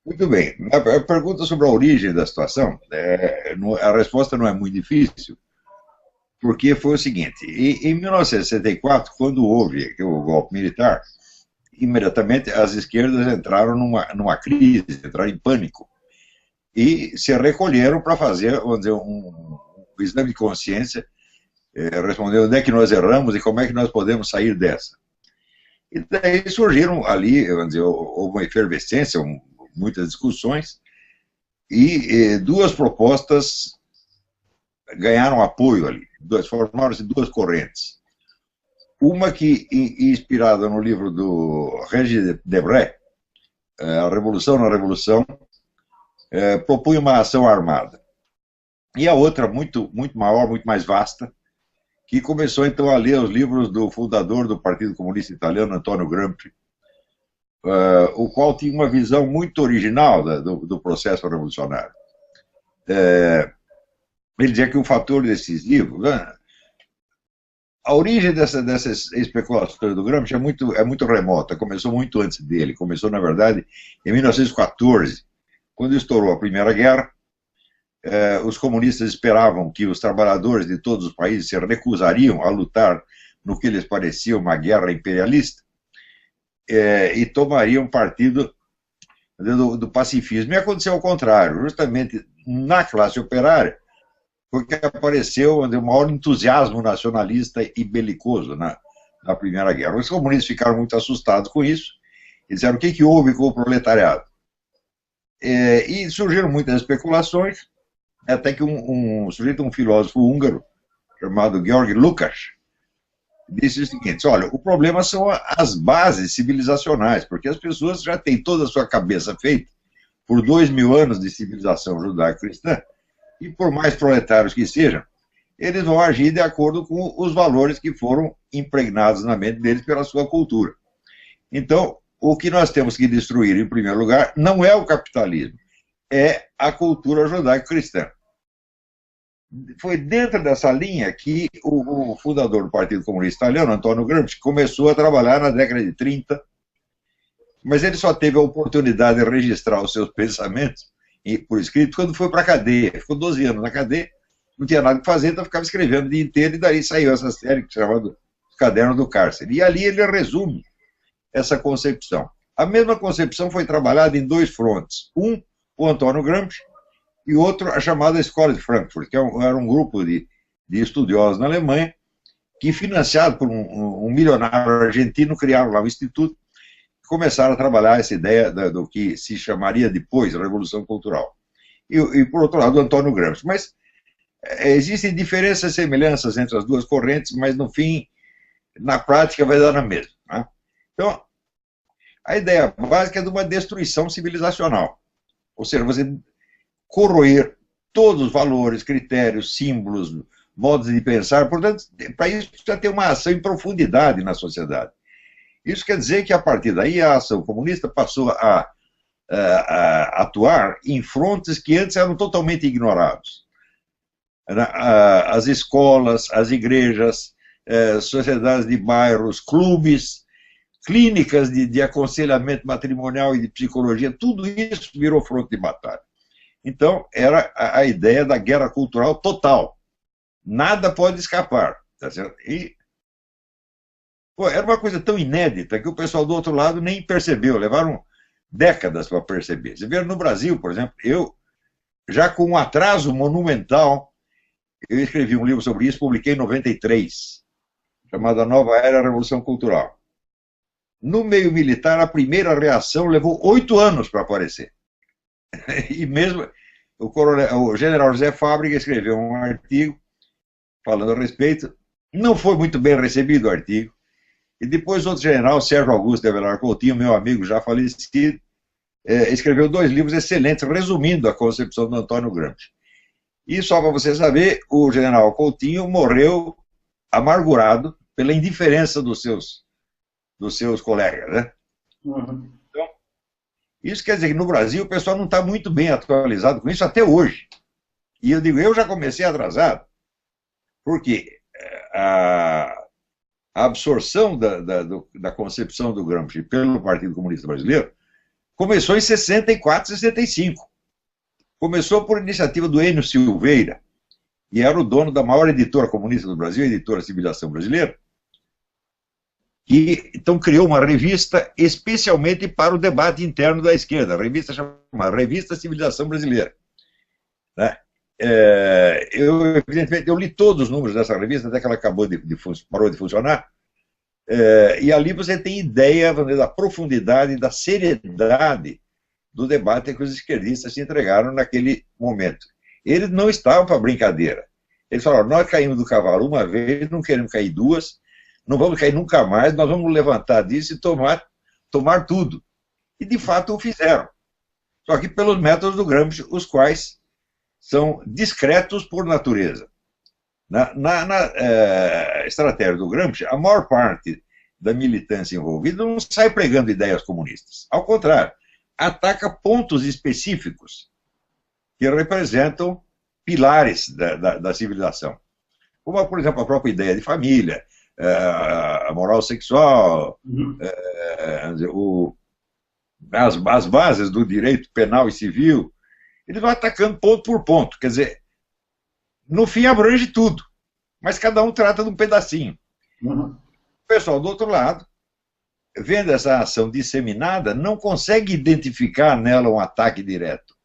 Muito bem. A pergunta sobre a origem da situação, a resposta não é muito difícil, porque foi o seguinte: em 1964, quando houve o golpe militar, imediatamente as esquerdas entraram numa crise, entraram em pânico e se recolheram para fazer, vamos dizer, um exame de consciência, responder onde é que nós erramos e como é que nós podemos sair dessa. E daí surgiram ali, vamos dizer, houve uma efervescência, muitas discussões, e duas propostas ganharam apoio ali, formaram-se duas correntes. Uma que, inspirada no livro do Regis Debray, A Revolução na Revolução, propunha uma ação armada. E a outra, muito maior, muito mais vasta, que começou então a ler os livros do fundador do Partido Comunista Italiano, Antonio Gramsci, o qual tinha uma visão muito original do processo revolucionário. Ele dizia que um fator decisivo, né, a origem dessas especulações do Gramsci é muito remota, começou muito antes dele, começou, na verdade, em 1914, quando estourou a Primeira Guerra. Os comunistas esperavam que os trabalhadores de todos os países se recusariam a lutar no que lhes parecia uma guerra imperialista, e tomariam partido do pacifismo. E aconteceu ao contrário, justamente na classe operária, porque apareceu o maior entusiasmo nacionalista e belicoso na Primeira Guerra. Os comunistas ficaram muito assustados com isso e disseram: o que houve com o proletariado? E surgiram muitas especulações, até que um filósofo húngaro, chamado Georg Lukács, disse o seguinte: olha, o problema são as bases civilizacionais, porque as pessoas já têm toda a sua cabeça feita por 2000 anos de civilização judaico-cristã, e por mais proletários que sejam, eles vão agir de acordo com os valores que foram impregnados na mente deles pela sua cultura. Então, o que nós temos que destruir, em primeiro lugar, não é o capitalismo, é a cultura judaico-cristã. Foi dentro dessa linha que o fundador do Partido Comunista Italiano, Antonio Gramsci, começou a trabalhar na década de 30, mas ele só teve a oportunidade de registrar os seus pensamentos por escrito quando foi para a cadeia. Ficou 12 anos na cadeia, não tinha nada que fazer, então ficava escrevendo o dia inteiro, e daí saiu essa série que se chamava Os Cadernos do Cárcere. E ali ele resume essa concepção. A mesma concepção foi trabalhada em dois frontes. O Antonio Gramsci, e outro, a chamada Escola de Frankfurt, que era um grupo de estudiosos na Alemanha, que, financiado por um milionário argentino, criaram lá um instituto e começaram a trabalhar essa ideia do que se chamaria depois Revolução Cultural. E por outro lado, o Antonio Gramsci. Mas existem diferenças e semelhanças entre as duas correntes, mas, no fim, na prática, vai dar na mesma. Né? Então, a ideia básica é de uma destruição civilizacional. Ou seja, você corroer todos os valores, critérios, símbolos, modos de pensar. Portanto, para isso precisa ter uma ação em profundidade na sociedade. Isso quer dizer que, a partir daí, a ação comunista passou a atuar em frontes que antes eram totalmente ignorados. As escolas, as igrejas, sociedades de bairros, clubes, clínicas de aconselhamento matrimonial e de psicologia, tudo isso virou fronte de batalha. Então, era a ideia da guerra cultural total. Nada pode escapar. Tá certo? E era uma coisa tão inédita que o pessoal do outro lado nem percebeu. Levaram décadas para perceber. Você vê no Brasil, por exemplo, eu, já com um atraso monumental, eu escrevi um livro sobre isso, publiquei em 93, chamado A Nova Era Revolução Cultural. No meio militar, a primeira reação levou 8 anos para aparecer. E mesmo o general José Fábrica escreveu um artigo falando a respeito, não foi muito bem recebido o artigo, e depois outro general, Sérgio Augusto de Avelar Coutinho, meu amigo já falecido, escreveu 2 livros excelentes, resumindo a concepção do Antônio Gramsci. E só para você saber, o general Coutinho morreu amargurado pela indiferença dos seus colegas, né? Uhum. Então, isso quer dizer que no Brasil o pessoal não está muito bem atualizado com isso até hoje. E eu digo, eu já comecei atrasado, porque a absorção da concepção do Gramsci pelo Partido Comunista Brasileiro começou em 64, 65. Começou por iniciativa do Enio Silveira, e era o dono da maior editora comunista do Brasil, a editora Civilização Brasileira, que então criou uma revista especialmente para o debate interno da esquerda, a revista chamada Revista Civilização Brasileira. Né? Evidentemente, eu li todos os números dessa revista, até que ela parou de funcionar, e ali você tem ideia da profundidade e da seriedade do debate que os esquerdistas se entregaram naquele momento. Eles não estavam para brincadeira. Eles falaram, nós caímos do cavalo uma vez, não queremos cair duas, não vamos cair nunca mais, nós vamos levantar disso e tomar tudo. E, de fato, o fizeram. Só que pelos métodos do Gramsci, os quais são discretos por natureza. Na estratégia do Gramsci, a maior parte da militância envolvida não sai pregando ideias comunistas. Ao contrário, ataca pontos específicos que representam pilares da civilização. Como, por exemplo, a própria ideia de família, a moral sexual, as bases do direito penal e civil. Eles vão atacando ponto por ponto. Quer dizer, no fim abrange tudo, mas cada um trata de um pedacinho. O pessoal do outro lado, vendo essa ação disseminada, não consegue identificar nela um ataque direto.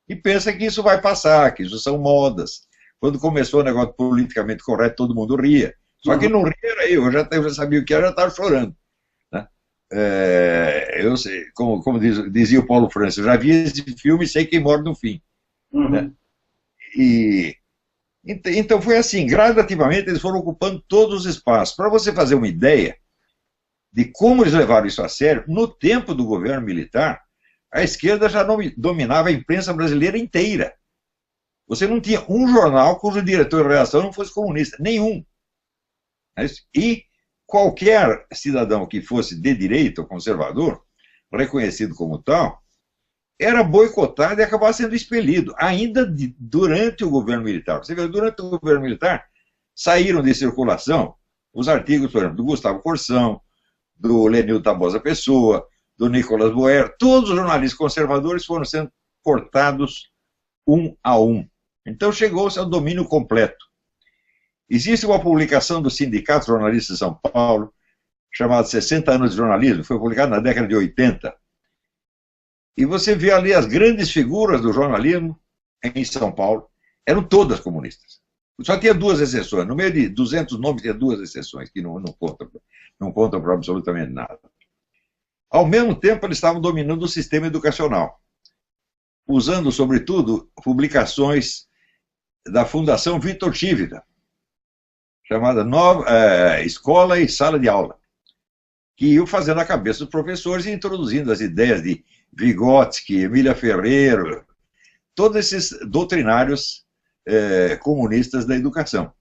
E pensa que isso vai passar, que isso são modas. Quando começou o negócio politicamente correto, todo mundo ria. Só que não ria era eu já sabia o que era, já estava chorando. Né? Eu sei, como dizia o Paulo França, eu já vi esse filme e sei quem morre no fim. Né? Então foi assim, gradativamente eles foram ocupando todos os espaços. Para você fazer uma ideia de como eles levaram isso a sério, no tempo do governo militar, a esquerda já dominava a imprensa brasileira inteira. Você não tinha um jornal cujo diretor de redação não fosse comunista, nenhum. E qualquer cidadão que fosse de direita ou conservador, reconhecido como tal, era boicotado e acabava sendo expelido, ainda durante o governo militar. Você vê, durante o governo militar, saíram de circulação os artigos, por exemplo, do Gustavo Corsão, do Lenildo Tabosa Pessoa, do Nicolas Boer, todos os jornalistas conservadores foram sendo cortados um a um. Então chegou-se ao domínio completo. Existe uma publicação do Sindicato Jornalista de São Paulo, chamada 60 anos de jornalismo, foi publicada na década de 80. E você vê ali as grandes figuras do jornalismo em São Paulo, eram todas comunistas. Só tinha duas exceções, no meio de 200 nomes tinha duas exceções, que não contam para absolutamente nada. Ao mesmo tempo, eles estavam dominando o sistema educacional, usando, sobretudo, publicações da Fundação Vitor Chivita, chamada Escola e Sala de Aula, que iam fazendo a cabeça dos professores e introduzindo as ideias de Vygotsky, Emília Ferreiro, todos esses doutrinários comunistas da educação.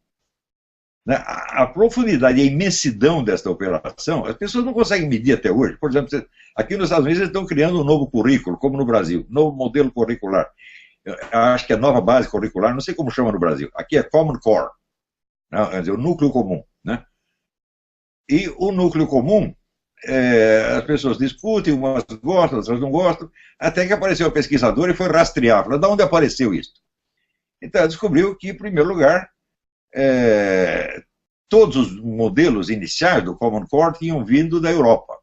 A profundidade e a imensidão desta operação, as pessoas não conseguem medir até hoje. Por exemplo, aqui nos Estados Unidos eles estão criando um novo currículo, como no Brasil, novo modelo curricular. Eu acho que é nova base curricular, não sei como chama no Brasil. Aqui é Common Core, né? Quer dizer, o núcleo comum. Né? E o núcleo comum, as pessoas discutem, umas gostam, outras não gostam, até que apareceu o pesquisador e foi rastrear. Falou, de onde apareceu isso? Então, descobriu que, em primeiro lugar, todos os modelos iniciais do Common Core tinham vindo da Europa.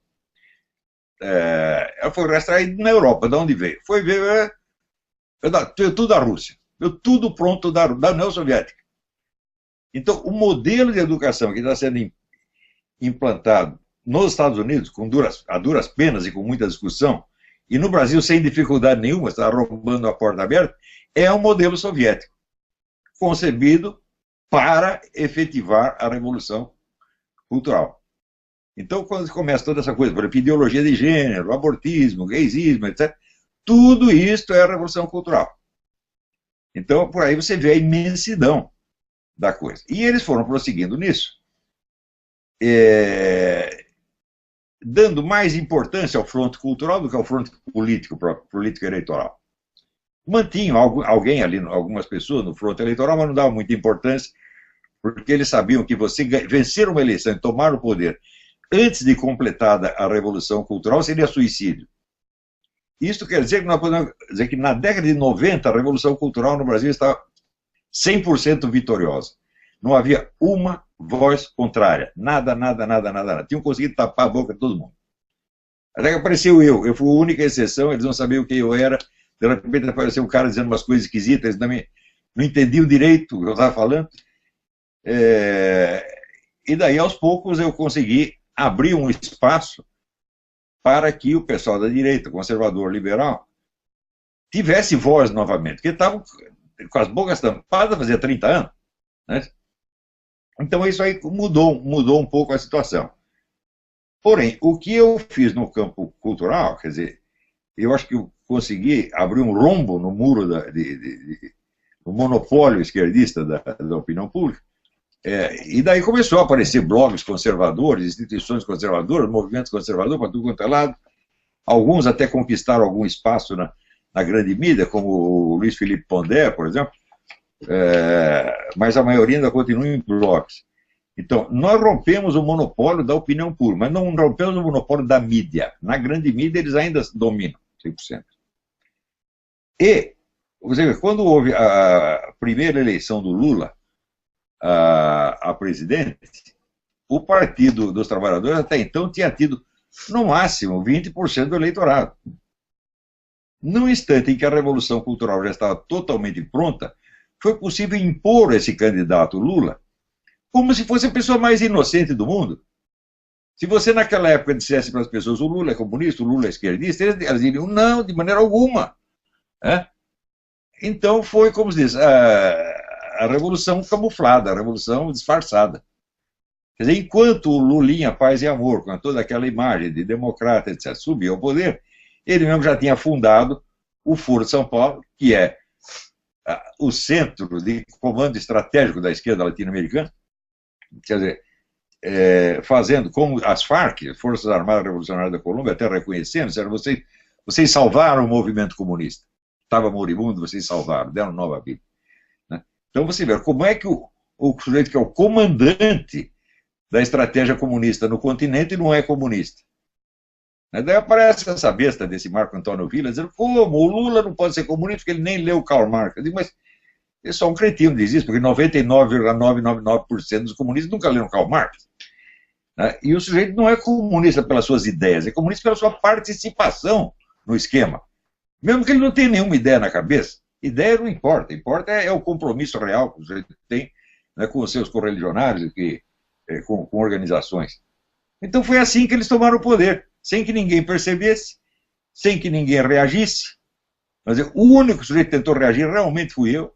Ela foi rastreada na Europa, de onde veio? Foi ver tudo da Rússia, veio tudo pronto da União Soviética. Então, o modelo de educação que está sendo implantado nos Estados Unidos, a duras penas e com muita discussão, e no Brasil sem dificuldade nenhuma, está roubando a porta aberta, é um modelo soviético, concebido para efetivar a revolução cultural. Então, quando começa toda essa coisa, por exemplo, ideologia de gênero, abortismo, gaysismo, etc., tudo isso é a revolução cultural. Então, por aí você vê a imensidão da coisa. E eles foram prosseguindo nisso, dando mais importância ao fronte cultural do que ao fronte político eleitoral. Mantinham alguém ali, algumas pessoas no fronte eleitoral, mas não davam muita importância, porque eles sabiam que você vencer uma eleição e tomar o poder antes de completada a revolução cultural seria suicídio. Isso quer dizer que nós podemos dizer que na década de 90 a Revolução Cultural no Brasil estava 100% vitoriosa. Não havia uma voz contrária. Nada, nada, nada, nada, nada. Tinham conseguido tapar a boca de todo mundo. Até que apareceu eu. Eu fui a única exceção, eles não sabiam quem eu era. De repente apareceu um cara dizendo umas coisas esquisitas, eles não entendiam direito o que eu estava falando. E daí, aos poucos, eu consegui abrir um espaço para que o pessoal da direita, conservador, liberal, tivesse voz novamente, porque estavam com as bocas tampadas fazia 30 anos. Né? Então isso aí mudou um pouco a situação. Porém, o que eu fiz no campo cultural, quer dizer, eu acho que eu consegui abrir um rombo no muro do monopólio esquerdista da opinião pública, e daí começou a aparecer blogs conservadores, instituições conservadoras, movimentos conservadores para tudo quanto é lado. Alguns até conquistaram algum espaço na grande mídia, como o Luiz Felipe Pondé, por exemplo, mas a maioria ainda continua em blogs. Então, nós rompemos o monopólio da opinião pública, mas não rompemos o monopólio da mídia. Na grande mídia, eles ainda dominam 100%. E, você vê, quando houve a primeira eleição do Lula a presidente, o Partido dos Trabalhadores até então tinha tido, no máximo, 20% do eleitorado. No instante em que a Revolução Cultural já estava totalmente pronta, foi possível impor esse candidato Lula como se fosse a pessoa mais inocente do mundo. Se você naquela época dissesse para as pessoas o Lula é comunista, o Lula é esquerdista, elas diriam não, de maneira alguma. Então foi, como se diz, a revolução camuflada, a revolução disfarçada. Quer dizer, enquanto o Lulinha, Paz e Amor, com toda aquela imagem de democrata, etc., subia ao poder, ele mesmo já tinha fundado o Foro de São Paulo, que é o centro de comando estratégico da esquerda latino-americana, quer dizer, fazendo como as Farc, Forças Armadas Revolucionárias da Colômbia, até reconhecendo, disseram, vocês salvaram o movimento comunista. Estava moribundo, vocês salvaram, deram nova vida. Né? Então você vê como é que o sujeito que é o comandante da estratégia comunista no continente não é comunista. Daí aparece essa besta desse Marco Antônio Villa dizendo, como o Lula não pode ser comunista porque ele nem leu Karl Marx. Eu digo, mas é só um cretino diz isso, porque 99,999% dos comunistas nunca leram Karl Marx. Né? E o sujeito não é comunista pelas suas ideias, é comunista pela sua participação no esquema. Mesmo que ele não tenha nenhuma ideia na cabeça, ideia não importa, importa é o compromisso real que o sujeito tem, né, com os seus correligionários, com organizações. Então foi assim que eles tomaram o poder, sem que ninguém percebesse, sem que ninguém reagisse. Mas o único sujeito que tentou reagir realmente fui eu.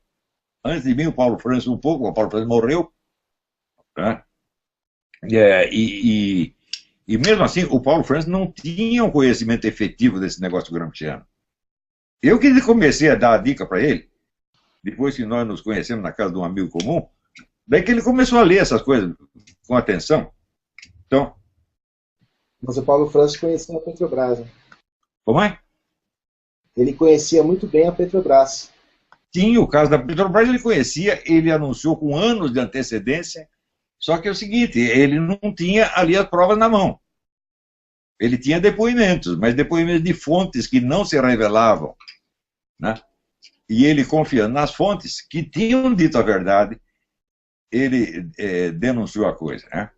Antes de mim, o Paulo Francis um pouco, o Paulo Francis morreu. Né? E mesmo assim, o Paulo Francis não tinha um conhecimento efetivo desse negócio gramsciano. Eu que comecei a dar a dica para ele, depois que nós nos conhecemos na casa de um amigo comum, daí que ele começou a ler essas coisas com atenção. Então, mas o Paulo Francis conhecia a Petrobras. Né? Como é? Ele conhecia muito bem a Petrobras. Sim, o caso da Petrobras ele conhecia, ele anunciou com anos de antecedência, só que é o seguinte, ele não tinha ali as provas na mão. Ele tinha depoimentos, mas depoimentos de fontes que não se revelavam. Né? E ele, confiando nas fontes que tinham dito a verdade, ele denunciou a coisa. Né?